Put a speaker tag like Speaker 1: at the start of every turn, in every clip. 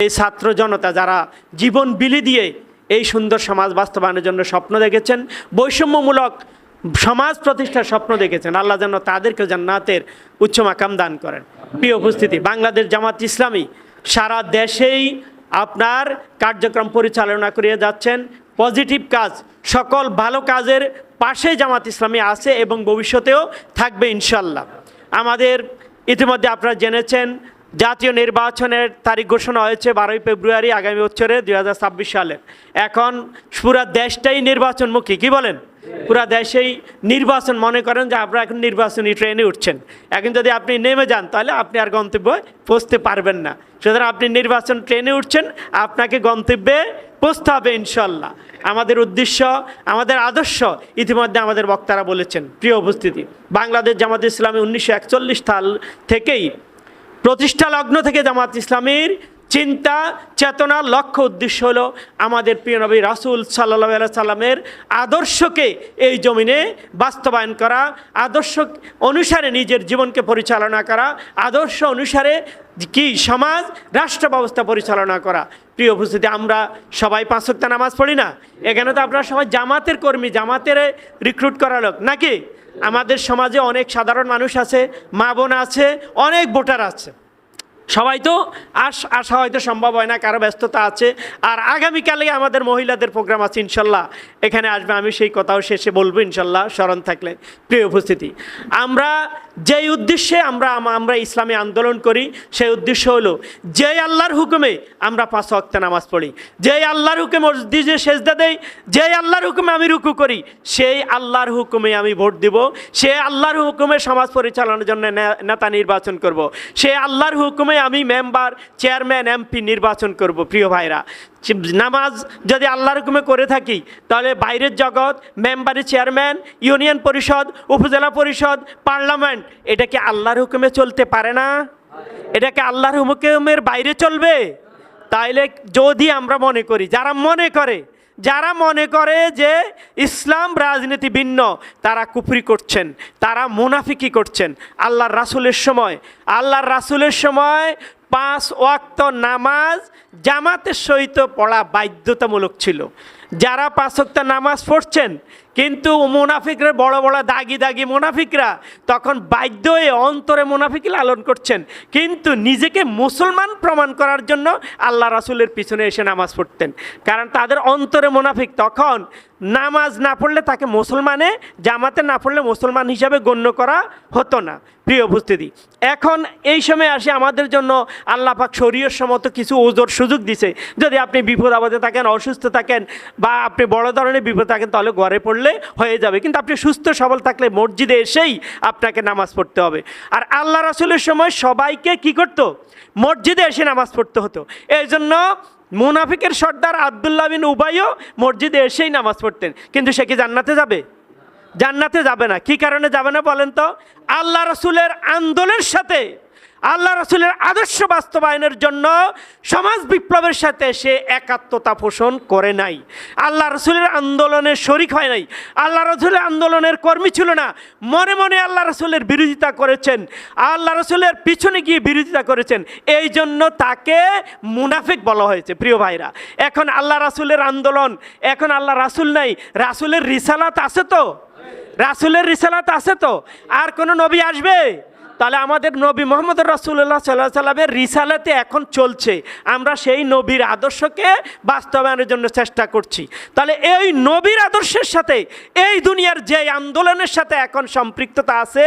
Speaker 1: এই ছাত্র জনতা যারা জীবন বিলি দিয়ে এই সুন্দর সমাজ বাস্তবায়নের জন্য স্বপ্ন দেখেছেন, বৈষম্যমূলক সমাজ প্রতিষ্ঠার স্বপ্ন দেখেছেন, আল্লাহ যেন তাদেরকে জান্নাতের উচ্চ মাকাম দান করেন। প্রিয় উপস্থিতি, বাংলাদেশ জামাত ইসলামী সারা দেশেই আপনার কার্যক্রম পরিচালনা করে যাচ্ছেন। পজিটিভ কাজ, সকল ভালো কাজের পাশে জামাত ইসলামী আছে এবং ভবিষ্যতেও থাকবে ইনশাল্লাহ। আমাদের ইতিমধ্যে আপনারা জেনেছেন জাতীয় নির্বাচনের তারিখ ঘোষণা হয়েছে 12ই ফেব্রুয়ারি আগামী বছরে 2026 সালে। এখন পুরা দেশটাই নির্বাচনমুখী, কি বলেন? পুরা দেশেই নির্বাচন। মনে করেন যে আপনারা এখন নির্বাচনী ট্রেনে উঠছেন, এখন যদি আপনি নেমে যান তাহলে আপনি আর গন্তব্যে পৌঁছতে পারবেন না। সুতরাং আপনি নির্বাচন ট্রেনে উঠছেন, আপনাকে গন্তব্যে পৌঁছতে হবে ইনশাল্লাহ। আমাদের উদ্দেশ্য, আমাদের আদর্শ ইতিমধ্যে আমাদের বক্তারা বলেছেন। প্রিয় উপস্থিতি, বাংলাদেশ জামাত ইসলামী 1941 সাল থেকেই প্রতিষ্ঠা লগ্ন থেকে জামাত ইসলামীর চিন্তা, চেতনা, লক্ষ্য, উদ্দেশ্য হলো আমাদের প্রিয় নবী রাসূল সাল্লাল্লাহু আলাইহি সাল্লামের আদর্শকে এই জমিনে বাস্তবায়ন করা, আদর্শ অনুসারে নিজের জীবনকে পরিচালনা করা, আদর্শ অনুসারে কি সমাজ রাষ্ট্র ব্যবস্থা পরিচালনা করা। প্রিয় উপস্থিতি, আমরা সবাই 5 ওয়াক্ত নামাজ পড়ি না? এখানে তো আপনারা সবাই জামাতের কর্মী, জামাতের রিক্রুট করা লোক নাকি? আমাদের সমাজে অনেক সাধারণ মানুষ আছে, মা বোন আছে, অনেক ভোটার আছে। সবাই তো আসা হয়তো সম্ভব হয় না, কারো ব্যস্ততা আছে। আর আগামীকালে আমাদের মহিলাদের প্রোগ্রাম আছে ইনশাল্লাহ, এখানে আসবে, আমি সেই কথাও শেষে বলবো ইনশাল্লাহ স্মরণ থাকলে। প্রিয় উপস্থিতি, আমরা যেই উদ্দেশ্যে আমরা ইসলামী আন্দোলন করি, সেই উদ্দেশ্য হলো যেই আল্লাহর হুকুমে আমরা 5 ওয়াক্ত নামাজ পড়ি, যেই আল্লাহর হুকুমে মসজিদে সেজদা দেই, যেই আল্লাহর হুকুমে আমি রুকু করি, সেই আল্লাহর হুকুমে আমি ভোট দিব, সেই আল্লাহর হুকুমে সমাজ পরিচালনার জন্য নেতা নির্বাচন করব, সেই আল্লাহর হুকুমে আমি মেম্বার, চেয়ারম্যান, এমপি নির্বাচন করব। প্রিয় ভাইরা, নামাজ যদি আল্লাহর হুকুমে করে থাকি তাহলে বাইরের জগৎ, মেম্বারি, চেয়ারম্যান, ইউনিয়ন পরিষদ, উপজেলা পরিষদ, পার্লামেন্ট, এটা কি আল্লাহর হুকুমে চলতে পারে না? এটা কি আল্লাহর হুকুমের বাইরে চলবে? তাইলে যদি আমরা মনে করি, যারা মনে করে যে ইসলাম রাজনীতি ভিন্ন, তারা কুফরি করছেন, তারা মুনাফিকি করছেন। আল্লাহর রাসূলের সময় 5 ওয়াক্ত নামাজ জামাতের সহিত পড়া বাধ্যতামূলক ছিল। যারা 5 ওয়াক্ত নামাজ পড়ছেন কিন্তু মুনাফিকরা, বড় বড় দাগি মুনাফিকরা তখন বাধ্য হয়ে অন্তরে মুনাফিকি লালন করছেন, কিন্তু নিজেকে মুসলমান প্রমাণ করার জন্য আল্লাহ রাসূলের পিছনে এসে নামাজ পড়তেন। কারণ তাদের অন্তরে মুনাফিক, তখন নামাজ না পড়লে তাকে মুসলমানে, জামাতে না পড়লে মুসলমান হিসাবে গণ্য করা হতো না। প্রিয় উপস্থিতি, এখন এই সময় আসে আমাদের জন্য আল্লাহ পাক শরীয়ত সম্মত কিছু ওজোর সুযোগ দিছে। যদি আপনি বিপদ আপদে থাকেন, অসুস্থ থাকেন, বা আপনি বড় ধরনের বিপদ থাকেন, তাহলে ঘরে পড়লে হয়ে যাবে, কিন্তু আপনি সুস্থ সবল থাকলে মসজিদে এসেই আপনাকে নামাজ পড়তে হবে। আর আল্লাহ রাসূলের সময় সবাইকে কি করতো? মসজিদে এসে নামাজ পড়তে হতো। এই জন্য মুনাফিকের সর্দার আব্দুল্লাহ বিন উবাইও মসজিদে এসেই নামাজ পড়তেন, কিন্তু সে কি জান্নাতে যাবে? জান্নাতে যাবে না। কি কারণে যাবে না বলেন তো? আল্লাহ রাসূলের আন্দোলনের সাথে, আল্লাহ রাসূলের আদর্শ বাস্তবায়নের জন্য সমাজ বিপ্লবের সাথে সে একাত্মতা পোষণ করে নাই, আল্লাহ রাসূলের আন্দোলনের শরিক হয় নাই, আল্লাহ রাসূলের আন্দোলনের কর্মী ছিল না। মনে মনে আল্লাহ রাসূলের বিরোধিতা করেছেন, আল্লাহ রাসূলের পিছনে গিয়ে বিরোধিতা করেছেন, এই জন্য তাকে মুনাফিক বলা হয়েছে। প্রিয় ভাইরা, এখন আল্লাহ রাসূলের আন্দোলন, এখন আল্লাহ রাসূল নাই, রাসূলের রিসালাত আছে তো? রাসূলের রিসালাত আছে তো? আর কোনো নবী আসবে? তাহলে আমাদের নবী মুহাম্মদ রাসূলুল্লাহ সাল্লাল্লাহু আলাইহি ওয়াসাল্লামের রিসালাতে এখন চলছে, আমরা সেই নবীর আদর্শকে বাস্তবায়নের জন্য চেষ্টা করছি। তাহলে এই নবীর আদর্শের সাথে এই দুনিয়ার যে আন্দোলনের সাথে এখন সম্পৃক্ততা আছে,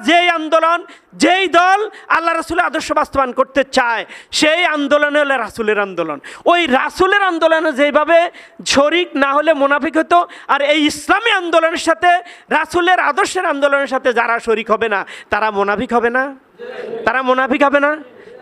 Speaker 1: যেই আন্দোলন, যেই দল আল্লাহ রাসূলের আদর্শ বাস্তবায়ন করতে চায়, সেই আন্দোলন হলো রাসূলের আন্দোলন। ওই রাসূলের আন্দোলনে যেভাবে শরিক না হলে মুনাফিক হতো, আর এই ইসলামী আন্দোলনের সাথে, রাসূলের আদর্শের আন্দোলনের সাথে যারা শরিক হবে না, তারা মুনাফিক হবে না? তারা মুনাফিক হবে না?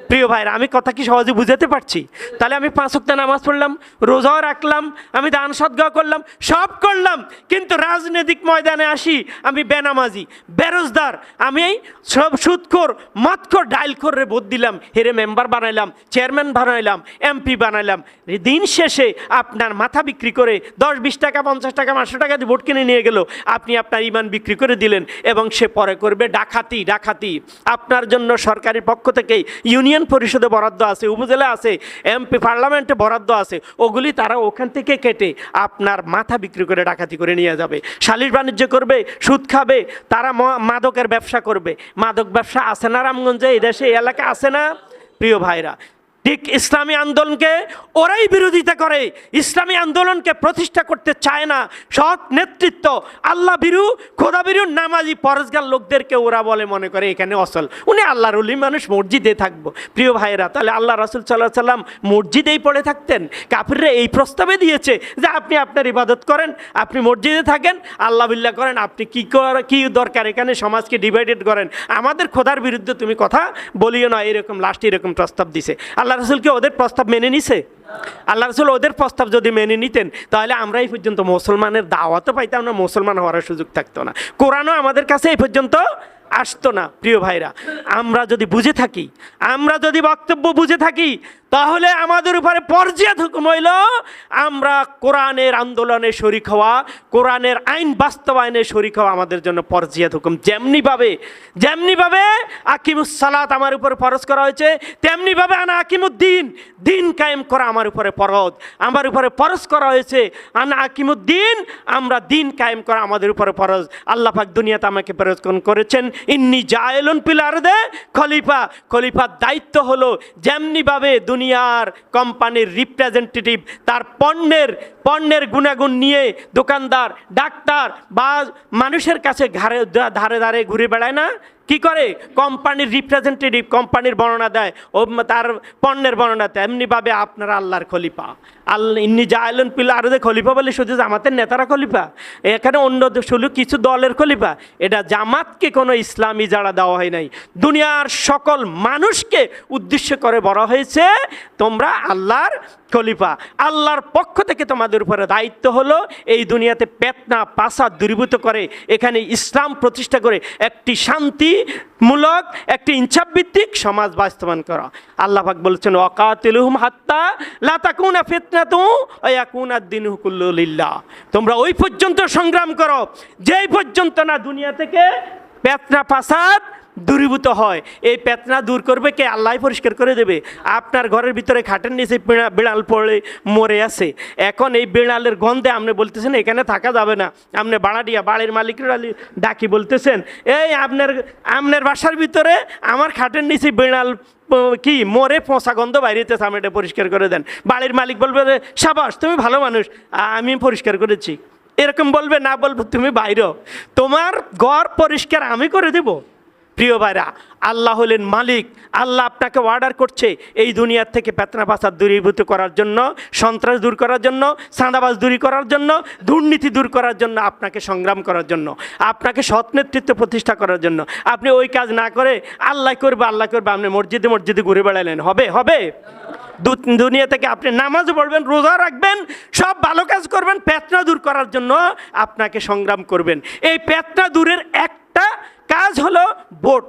Speaker 1: প্রিয় ভাইরা, আমি কথা কি সহজে বুঝাতে পারছি? তাহলে আমি 5 ওয়াক্ত নামাজ পড়লাম, রোজাও রাখলাম, আমি দান সদকা করলাম, সব করলাম, কিন্তু রাজনৈতিক ময়দানে আসি আমি বেনামাজি, বেরোজগার, আমি সব সুদখোর, মদখোর, ডাইলখোর ভোট দিলাম, হেরে মেম্বার বানাইলাম, চেয়ারম্যান বানাইলাম, এমপি বানাইলাম। দিন শেষে আপনার মাথা বিক্রি করে 10-20 টাকা, 50 টাকা, 500 টাকা দিয়ে ভোট কিনে নিয়ে গেল, আপনি আপনার ইমান বিক্রি করে দিলেন, এবং সে পরে করবে ডাকাতি। আপনার জন্য সরকারের পক্ষ থেকে, ইউনিয়ন ইউনিয়ন পরিষদে বরাদ্দ আছে, উপজেলা আছে, এমপি পার্লামেন্টে বরাদ্দ আছে, ওগুলি তারা ওখান থেকে কেটে আপনার মাথা বিক্রি করে ডাকাতি করে নিয়ে যাবে, সালিশ বাণিজ্য করবে, সুদ খাবে, তারা মাদকের ব্যবসা করবে। মাদক ব্যবসা আছে না রামগঞ্জে, এই দেশে, এই এলাকা আছে না প্রিয় ভাইরা? ঠিক ইসলামী আন্দোলনকে ওরাই বিরোধিতা করে, ইসলামী আন্দোলনকে প্রতিষ্ঠা করতে চায় না। সৎ নেতৃত্ব, আল্লাহ বিরু, খোদা বিরু, নামাজি পরজগার লোকদেরকে ওরা বলে মনে করে এখানে অসল, উনি আল্লাহর ওলি মানুষ, মসজিদে থাকবো। প্রিয় ভাইরা, তাহলে আল্লাহ রাসূল সাল্লাল্লাহু আলাইহি সাল্লাম মসজিদেই পড়ে থাকতেন? কাফিররা এই প্রস্তাবে দিয়েছে যে আপনি আপনার ইবাদত করেন, আপনি মসজিদে থাকেন, আল্লাহ বিল্লাহ করেন, আপনি কি দরকার এখানে সমাজকে ডিভাইডেড করেন, আমাদের খোদার বিরুদ্ধে তুমি কথা বলিও না, এরকম লাস্ট এরকম প্রস্তাব দিছে। আল্লাহ রাসূল কি ওদের প্রস্তাব মেনে নিছে? আল্লাহ রাসূল ওদের প্রস্তাব যদি মেনে নিতেন তাহলে আমরা এই পর্যন্ত মুসলমানের দাওয়াতও পাইতাম না, মুসলমান হওয়ার সুযোগ থাকতো না, কোরআনও আমাদের কাছে এই পর্যন্ত আসতো না। প্রিয় ভাইরা, আমরা যদি বুঝে থাকি, আমরা যদি বক্তব্য বুঝে থাকি, তাহলে আমাদের উপরে পর্যায় হুকুম হইল আমরা কোরআনের আন্দোলনে শরিক হওয়া, কোরআনের আইন বাস্তবায়নে শরিক হওয়া আমাদের জন্য পর্যায় হুকুম। যেমনিভাবে আকিমুস সালাত আমার উপরে ফরজ করা হয়েছে, তেমনিভাবে আনা আকিমুদ্দিন, দিন কায়েম করা আমার উপরে ফরজ, আমার উপরে ফরজ করা হয়েছে। আনা আকিমুদ্দিন, আমরা দিন কায়েম করা আমাদের উপরে ফরজ। আল্লাহ পাক দুনিয়াতে আমাকে প্রেরণ করেছেন ইন্নী জায়েলুন ফিল আরদে খলিফা। খলিফার দায়িত্ব হলো যেমনিভাবে দুনিয়ার কোম্পানির রিপ্রেজেন্টেটিভ তার পণ্যের গুণাগুণ নিয়ে দোকানদার, ডাক্তার বা মানুষের কাছে ধারে ধারে ঘুরে বেড়ায় না, কি করে? কোম্পানির রিপ্রেজেন্টেটিভ কোম্পানির বর্ণনা দেয়, ও তার পণ্যের বর্ণনা দেয়। এমনিভাবে আপনারা আল্লাহর খলিফা। আল্লাহ ইন্নী জায়েলুন ফিল আরদে খলিফা বলে শুধু জামাতের নেতারা খলিফা? এখানে অন্য শুধু কিছু দলের খলিফা? এটা জামাতকে কোনো ইসলামী যারা দেওয়া হয় নাই, দুনিয়ার সকল মানুষকে উদ্দেশ্য করে বলা হয়েছে তোমরা আল্লাহর খলিফা। আল্লাহর পক্ষ থেকে তোমাদের উপরে দায়িত্ব হলো এই দুনিয়াতে পেতনা পাসাদ দূরীভূত করে এখানে ইসলাম প্রতিষ্ঠা করে একটি শান্তিমূলক, একটি ইনসাফ ভিত্তিক সমাজ বাস্তবায়ন করা। আল্লাহ পাক বলেছেন ওয়াকাতিলুহুম হাত্তা লা তাকুনা ফিতনাতু ওয়া ইয়াকুনা আদ-দীনু কুল্লু লিল্লাহ। তোমরা ওই পর্যন্ত সংগ্রাম করো যেই পর্যন্ত না দুনিয়া থেকে পেতনা পাসাদ দূরীভূত হয়। এই পেতনা দূর করবে কে? আল্লাহ পরিষ্কার করে দেবে। আপনার ঘরের ভিতরে খাটের নিচে বিড়াল পড়ে মরে আছে, এখন এই বিড়ালের গন্ধে আপনি বলতেছেন এখানে থাকা যাবে না, আপনি বাড়ির মালিকের ডাকি বলতেছেন এই আপনার বাসার ভিতরে আমার খাটের নিচে বিড়াল কি মরে পচা গন্ধ বাইরেতেছে, আপনি এটা পরিষ্কার করে দেন। বাড়ির মালিক বলবে সাবাস তুমি ভালো মানুষ, আমি পরিষ্কার করেছি, এরকম বলবে না, বলবো তুমি বাইরে, তোমার ঘর পরিষ্কার আমি করে দেব। প্রিয় ভাইরা, আল্লাহ হলেন মালিক। আল্লাহ আপনাকে অর্ডার করছে এই দুনিয়ার থেকে পেতনা পাসাদ দূরীভূত করার জন্য, সন্ত্রাস দূর করার জন্য, চাঁদাবাজ দূর করার জন্য, দুর্নীতি দূর করার জন্য, আপনাকে সংগ্রাম করার জন্য, আপনাকে সৎ নেতৃত্ব প্রতিষ্ঠা করার জন্য। আপনি ওই কাজ না করে আল্লাহ করবে আপনি মসজিদে ঘুরে বেড়ালেন, হবে? দুনিয়া থেকে আপনি নামাজ পড়বেন, রোজা রাখবেন, সব ভালো কাজ করবেন, পেতনা দূর করার জন্য আপনাকে সংগ্রাম করবেন। এই পেতনা দূরের একটা কাজ হলো ভোট।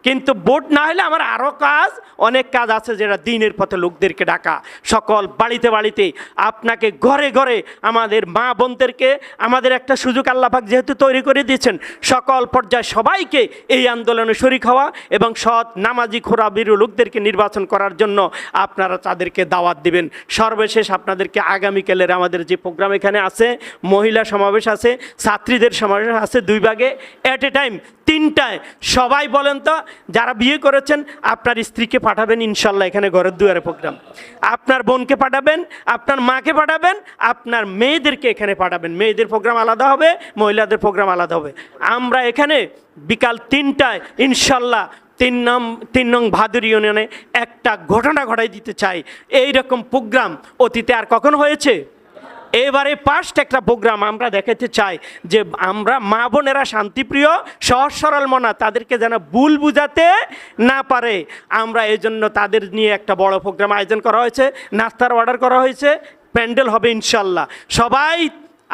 Speaker 1: কিন্তু ভোট না হলে আমার আরও অনেক কাজ আছে, যেটা দিনের পথে লোকদেরকে ডাকা, সকল বাড়িতে আপনাকে ঘরে ঘরে আমাদের মা বোনদেরকে আমাদের একটা সুযোগ আল্লাহ পাক যেহেতু তৈরি করে দিয়েছেন, সকল পর্যায়ে সবাইকে এই আন্দোলনে শরিক হওয়া এবং সৎ নামাজি খোরাবিরু লোকদেরকে নির্বাচন করার জন্য আপনারা তাদেরকে দাওয়াত দিবেন। সর্বশেষ আপনাদেরকে আগামীকালের আমাদের যে প্রোগ্রাম এখানে আছে, মহিলা সমাবেশ আছে, ছাত্রীদের সমাবেশ আছে, 2 ভাগে অ্যাট এ টাইম 3টায়। সবাই বলেন তো, যারা বিয়ে করেছেন আপনার স্ত্রীকে পাঠাবেন ইনশাল্লাহ, এখানে ঘরের দুয়ারে প্রোগ্রাম, আপনার বোনকে পাঠাবেন, আপনার মাকে পাঠাবেন, আপনার মেয়েদেরকে এখানে পাঠাবেন। মেয়েদের প্রোগ্রাম আলাদা হবে, মহিলাদের প্রোগ্রাম আলাদা হবে। আমরা এখানে বিকাল 3টায় ইনশাল্লাহ 3 নং ভাদুর ইউনিয়নে একটা ঘটনা ঘটাই দিতে চাই। এইরকম প্রোগ্রাম অতীতে আর কখনো হয়েছে? এবারে ফার্স্ট একটা প্রোগ্রাম আমরা দেখাতে চাই যে আমরা মা বোনেরা শান্তিপ্রিয়, সহজ সরল মনা, তাদেরকে যেন ভুল বুঝাতে না পারে। আমরা এই জন্য তাদের নিয়ে একটা বড় প্রোগ্রাম আয়োজন করা হয়েছে, নাস্তার অর্ডার করা হয়েছে, প্যান্ডেল হবে ইনশাল্লাহ। সবাই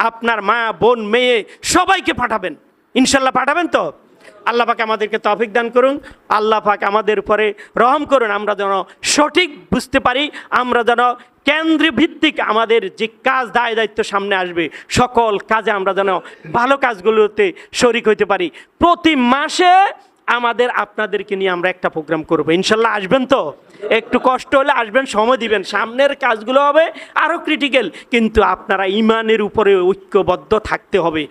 Speaker 1: আপনার মা বোন মেয়ে সবাইকে পাঠাবেন, ইনশাল্লাহ পাঠাবেন তো? আল্লাহ পাক আমাদেরকে তৌফিক দান করুন, আল্লাহ পাক আমাদের উপরে রহম করুন, আমরা যেন সঠিক বুঝতে পারি, আমরা যেন কেন্দ্রভিত্তিক আমাদের যে কাজ দায়িত্ব সামনে আসবে সকল কাজে আমরা যেন ভালো কাজগুলোতে শরিক হইতে পারি। প্রতি মাসে আমাদের আপনাদেরকে নিয়ে আমরা একটা প্রোগ্রাম করবো, ইনশাল্লাহ আসবেন তো? একটু কষ্ট হলে আসবেন, সময় দিবেন, সামনের কাজগুলো হবে আরও ক্রিটিক্যাল, কিন্তু আপনারা ইমানের উপরে ঐক্যবদ্ধ থাকতে হবে।